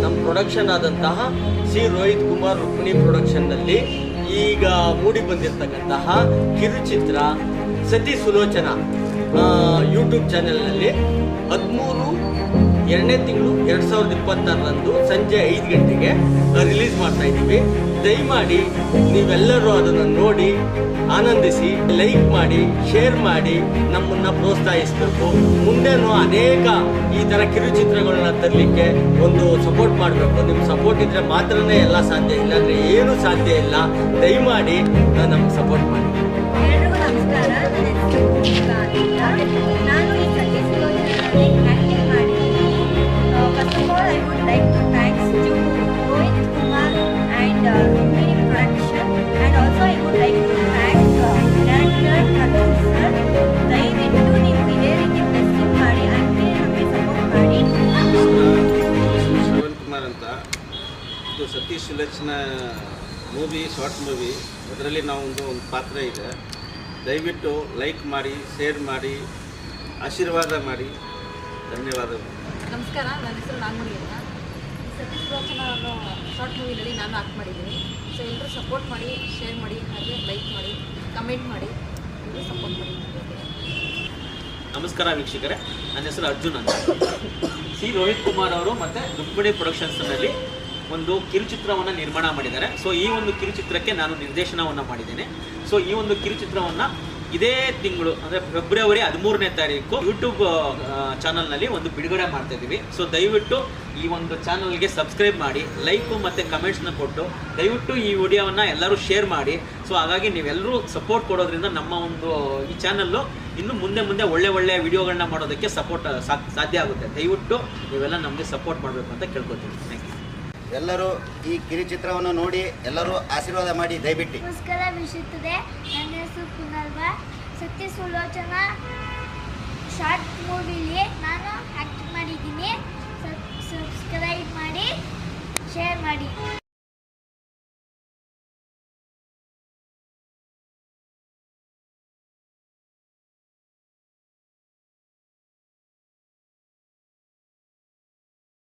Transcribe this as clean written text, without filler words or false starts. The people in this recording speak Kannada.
ನಮ್ಮ ಪ್ರೊಡಕ್ಷನ್ ಆದಂತಹ ಸಿ ರೋಹಿತ್ ಕುಮಾರ್ ರುಕ್ಮಿಣಿ ಪ್ರೊಡಕ್ಷನ್ನಲ್ಲಿ ಈಗ ಮೂಡಿ ಬಂದಿರತಕ್ಕಂತಹ ಕಿರುಚಿತ್ರ ಸತಿ ಸುಲೋಚನಾ ಯೂಟ್ಯೂಬ್ ಚಾನೆಲ್ನಲ್ಲಿ 13/2 2026 ಸಂಜೆ 5 ಗಂಟೆಗೆ ರಿಲೀಸ್ ಮಾಡ್ತಾ ಇದ್ದೀವಿ. ದಯಮಾಡಿ ನೀವೆಲ್ಲರೂ ಅದನ್ನು ನೋಡಿ ಆನಂದಿಸಿ, ಲೈಕ್ ಮಾಡಿ, ಶೇರ್ ಮಾಡಿ, ನಮ್ಮನ್ನು ಪ್ರೋತ್ಸಾಹಿಸಬೇಕು. ಮುಂದೆನೂ ಅನೇಕ ಈ ಥರ ಕಿರುಚಿತ್ರಗಳನ್ನ ತರಲಿಕ್ಕೆ ಒಂದು ಸಪೋರ್ಟ್ ಮಾಡಬೇಕು. ನಿಮ್ಮ ಸಪೋರ್ಟ್ ಇದ್ದರೆ ಮಾತ್ರನೇ ಎಲ್ಲ ಸಾಧ್ಯ, ಇಲ್ಲಾಂದರೆ ಏನೂ ಸಾಧ್ಯ ಇಲ್ಲ. ದಯಮಾಡಿ ನಮ್ಗೆ ಸಪೋರ್ಟ್ ಮಾಡಿ. ಎಲ್ರಿಗೂ ನಮಸ್ಕಾರ. ನಾನು ಈ ಸತಿ ಸುಲೋಚನಾದಲ್ಲಿ ಆ್ಯಕ್ಟಿಂಗ್ ಮಾಡಿದ್ದೀನಿ. First of all I would like to thanks to Rohit Kumar and Rukmini production and also I would like to thanks director producer. ದಯವಿಟ್ಟು ನೀವು ಇದೇ ರೀತಿ ಬ್ಲೆಸ್ಸಿಂಗ್ ಮಾಡಿ ಹಂಗೆ ನಮಗೆ ಸಪೋರ್ಟ್ ಮಾಡಿ. ಶ್ರವಣ್ ಕುಮಾರ್ ಅಂತ, ಇದು ಸತಿ ಸುಲೋಚನಾ ಮೂವಿ, ಶಾರ್ಟ್ ಮೂವಿ. ಅದರಲ್ಲಿ ನಾವು ಒಂದು ಪಾತ್ರ ಇದೆ. ದಯವಿಟ್ಟು ಲೈಕ್ ಮಾಡಿ, ಶೇರ್ ಮಾಡಿ, ಆಶೀರ್ವಾದ ಮಾಡಿ. ಧನ್ಯವಾದಗಳು. ನಮಸ್ಕಾರ, ನನ್ನ ಹೆಸರು ನಾಗಮಣಿ ಅಂತ. ಸತಿ ಸುಲೋಚನಾ ಅನ್ನೋ ಶಾರ್ಟ್ ಮೂವಿನಲ್ಲಿ ನಾನು ಆ್ಯಕ್ಟ್ ಮಾಡಿದ್ದೀನಿ. ಸೊ ಎಲ್ಲರೂ ಸಪೋರ್ಟ್ ಮಾಡಿ, ಶೇರ್ ಮಾಡಿ, ಹಾಗೆ ಲೈಕ್ ಮಾಡಿ, ಕಮೆಂಟ್ ಮಾಡಿ, ಎಲ್ಲರೂ ಸಪೋರ್ಟ್ ಮಾಡಿ. ನಮಸ್ಕಾರ ವೀಕ್ಷಕರೇ, ನನ್ನ ಹೆಸರು ಅರ್ಜುನ್ ಅಂತ. ಸಿ ರೋಹಿತ್ ಕುಮಾರ್ ಅವರು ಮತ್ತು ರುಕ್ಮಿಣಿ ಪ್ರೊಡಕ್ಷನ್ಸ್ನಲ್ಲಿ ಒಂದು ಕಿರುಚಿತ್ರವನ್ನು ನಿರ್ಮಾಣ ಮಾಡಿದ್ದಾರೆ. ಸೊ ಈ ಒಂದು ಕಿರುಚಿತ್ರಕ್ಕೆ ನಾನು ನಿರ್ದೇಶನವನ್ನು ಮಾಡಿದ್ದೇನೆ. ಸೊ ಈ ಒಂದು ಕಿರುಚಿತ್ರವನ್ನು ಇದೇ ತಿಂಗಳು ಅಂದರೆ ಫೆಬ್ರವರಿ 13ನೇ ತಾರೀಕು ಯೂಟ್ಯೂಬ್ ಚಾನಲ್ನಲ್ಲಿ ಒಂದು ಬಿಡುಗಡೆ ಮಾಡ್ತಾ ಇದ್ದೀವಿ. ಸೊ ದಯವಿಟ್ಟು ಈ ಒಂದು ಚಾನಲ್ಗೆ ಸಬ್ಸ್ಕ್ರೈಬ್ ಮಾಡಿ, ಲೈಕು ಮತ್ತು ಕಮೆಂಟ್ಸ್ನ ಕೊಟ್ಟು ದಯವಿಟ್ಟು ಈ ವಿಡಿಯೋವನ್ನು ಎಲ್ಲರೂ ಶೇರ್ ಮಾಡಿ. ಸೊ ಹಾಗಾಗಿ ನೀವೆಲ್ಲರೂ ಸಪೋರ್ಟ್ ಕೊಡೋದ್ರಿಂದ ನಮ್ಮ ಒಂದು ಈ ಚಾನಲ್ಲು ಇನ್ನು ಮುಂದೆ ಒಳ್ಳೆ ವಿಡಿಯೋಗಳನ್ನ ಮಾಡೋದಕ್ಕೆ ಸಾಧ್ಯ ಆಗುತ್ತೆ. ದಯವಿಟ್ಟು ನೀವೆಲ್ಲ ನಮಗೆ ಸಪೋರ್ಟ್ ಮಾಡಬೇಕು ಅಂತ ಕೇಳ್ಕೊತೀನಿ. Thank you. ಎಲ್ಲರೂ ಈ ಕಿರುಚಿತ್ರವನ್ನು ನೋಡಿ ಎಲ್ಲರೂ ಆಶೀರ್ವಾದ ಮಾಡಿ ದಯವಿಟ್ಟು. ನಮಸ್ಕಾರ ವೀಕ್ಷಿಸುತ್ತದೆ. ನನ್ನ ಹೆಸರು ಪುನರ್ವ. ಸತಿ ಸುಲೋಚನಾ ಶಾರ್ಟ್ ಮೂವಿಲಿ ನಾನು ಆ್ಯಕ್ಟ್ ಮಾಡಿದ್ದೀನಿ. ಸಬ್ಸ್ಕ್ರೈಬ್ ಮಾಡಿ, ಶೇರ್ ಮಾಡಿ.